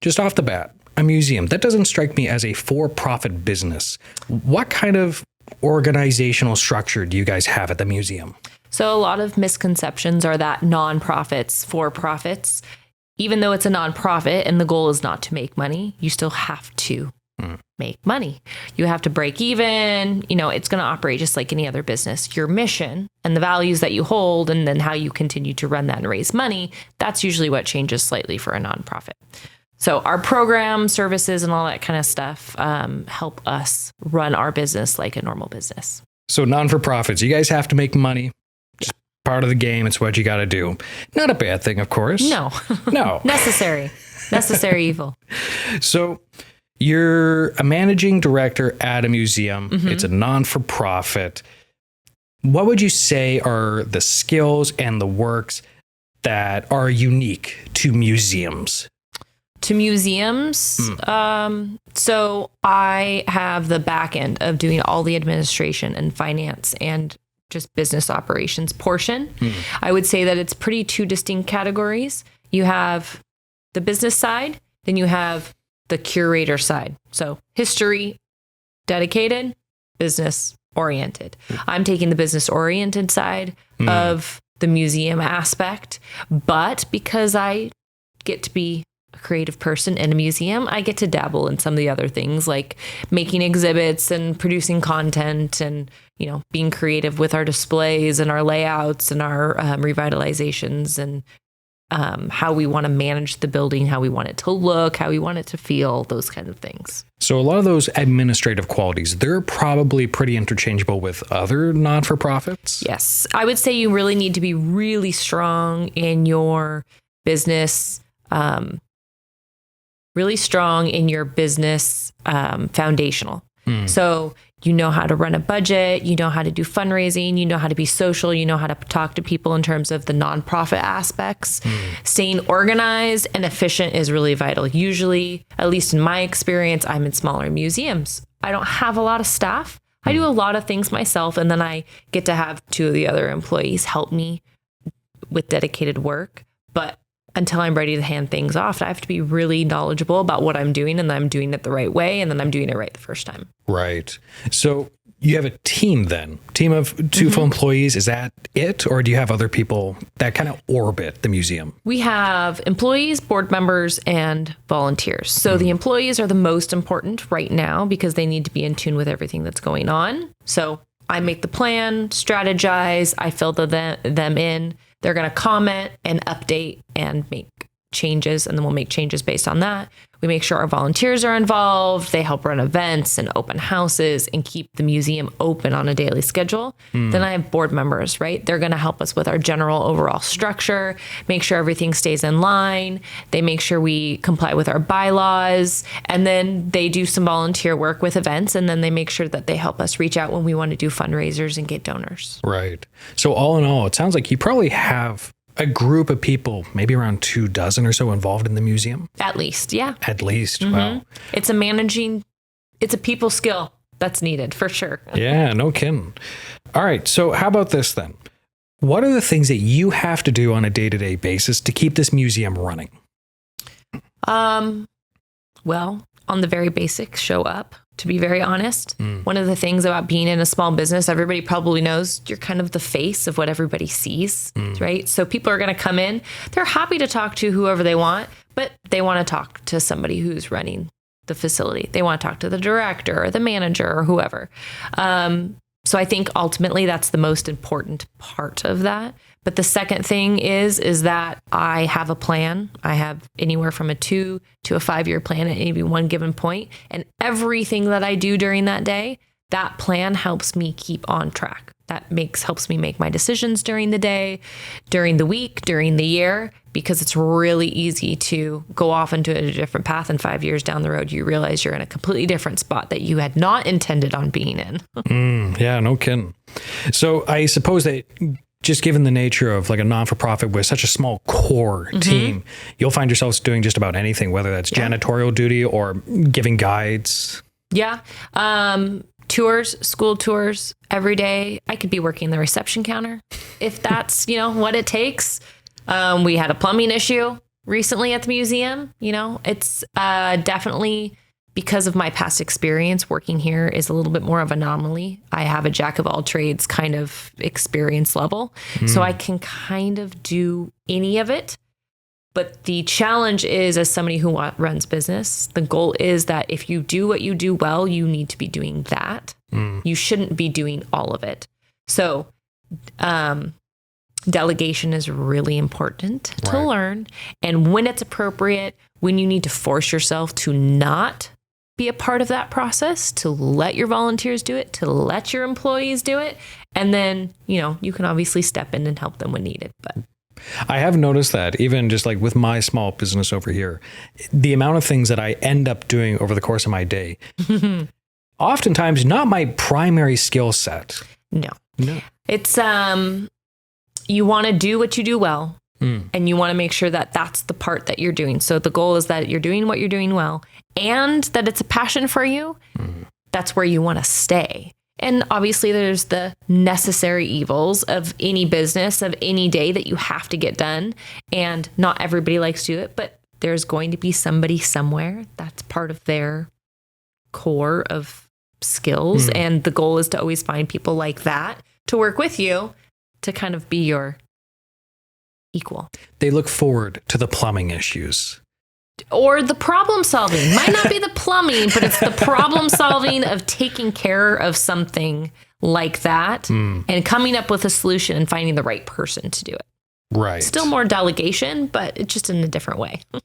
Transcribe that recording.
just off the bat, a museum, that doesn't strike me as a for-profit business. What kind of organizational structure do you guys have at the museum? So a lot of misconceptions are that nonprofits, for-profits, even though it's a nonprofit and the goal is not to make money, you still have to make money. You have to break even. It's going to operate just like any other business. Your mission and the values that you hold, and then how you continue to run that and raise money, that's usually what changes slightly for a nonprofit. So our program services and all that kind of stuff help us run our business like a normal business. So non-for-profits, you guys have to make money. Just part of the game. It's what you got to do. Not a bad thing, of course. No. Necessary evil. So you're a managing director at a museum. Mm-hmm. It's a non-for-profit. What would you say are the skills and the works that are unique to museums? So I have the back end of doing all the administration and finance and just business operations portion. I would say that it's pretty two distinct categories. You have the business side, then you have the curator side. So history, dedicated, business oriented. I'm taking the business oriented side of the museum aspect, but because I get to be a creative person in a museum, I get to dabble in some of the other things like making exhibits and producing content and, being creative with our displays and our layouts and our revitalizations and how we want to manage the building, how we want it to look, how we want it to feel, those kinds of things. So a lot of those administrative qualities, they're probably pretty interchangeable with other non-for-profits? Yes. I would say you really need to be really strong in your business, foundational. So you know how to run a budget, you know how to do fundraising, you know how to be social, you know how to talk to people in terms of the nonprofit aspects. Staying organized and efficient is really vital. Usually, at least in my experience, I'm in smaller museums. I don't have a lot of staff. I do a lot of things myself, and then I get to have two of the other employees help me with dedicated work. But until I'm ready to hand things off, I have to be really knowledgeable about what I'm doing, and I'm doing it the right way, and then I'm doing it right the first time. Right. So you have a team then, team of two full employees. Is that it? Or do you have other people that kind of orbit the museum? We have employees, board members, and volunteers. So the employees are the most important right now because they need to be in tune with everything that's going on. So I make the plan, strategize, I fill them in. They're going to comment and update and make changes, and then we'll make changes based on that. We make sure our volunteers are involved. They help run events and open houses and keep the museum open on a daily schedule. Then I have board members, right? They're going to help us with our general overall structure, make sure everything stays in line. They make sure we comply with our bylaws, and then they do some volunteer work with events, and then they make sure that they help us reach out when we want to do fundraisers and get donors. Right. So all in all, it sounds like you probably have a group of people, maybe around 24 or so involved in the museum? At least, yeah. At least, wow. It's a people skill that's needed for sure. Yeah, no kidding. All right, so how about this then? What are the things that you have to do on a day-to-day basis to keep this museum running? Well, on the very basics, show up. To be very honest, one of the things about being in a small business, everybody probably knows you're kind of the face of what everybody sees, right? So people are going to come in, they're happy to talk to whoever they want, but they want to talk to somebody who's running the facility. They want to talk to the director or the manager or whoever. So I think ultimately that's the most important part of that. But the second thing is that I have a plan. I have anywhere from a 2 to a 5 year plan at any one given point. And everything that I do during that day, that plan helps me keep on track. That helps me make my decisions during the day, during the week, during the year, because it's really easy to go off into a different path, and 5 years down the road, you realize you're in a completely different spot that you had not intended on being in. Yeah, no kidding. So I suppose that just given the nature of like a non-for-profit with such a small core team, you'll find yourselves doing just about anything, whether that's janitorial duty or giving guides. Yeah. Tours, school tours every day. I could be working the reception counter if that's, what it takes. We had a plumbing issue. recently at the museum. You know, it's definitely because of my past experience working here is a little bit more of an anomaly. I have a jack of all trades kind of experience level. So I can kind of do any of it. But the challenge is, as somebody who runs business, the goal is that if you do what you do well, you need to be doing that. You shouldn't be doing all of it. So delegation is really important to learn. And when it's appropriate, when you need to force yourself to not be a part of that process, to let your volunteers do it, to let your employees do it. And then, you know, you can obviously step in and help them when needed. But I have noticed that even just like with my small business over here, the amount of things that I end up doing over the course of my day, oftentimes not my primary skill set. No. It's, you want to do what you do well. And you want to make sure that that's the part that you're doing. So the goal is that you're doing what you're doing well and that it's a passion for you. That's where you want to stay. And obviously there's the necessary evils of any business, of any day that you have to get done. And not everybody likes to do it, but there's going to be somebody somewhere that's part of their core of skills. And the goal is to always find people like that to work with you to kind of be your equal. They look forward to the plumbing issues. Or the problem solving. Might not be the plumbing, but it's the problem solving of taking care of something like that and coming up with a solution and finding the right person to do it. Right. Still more delegation, but it's just in a different way.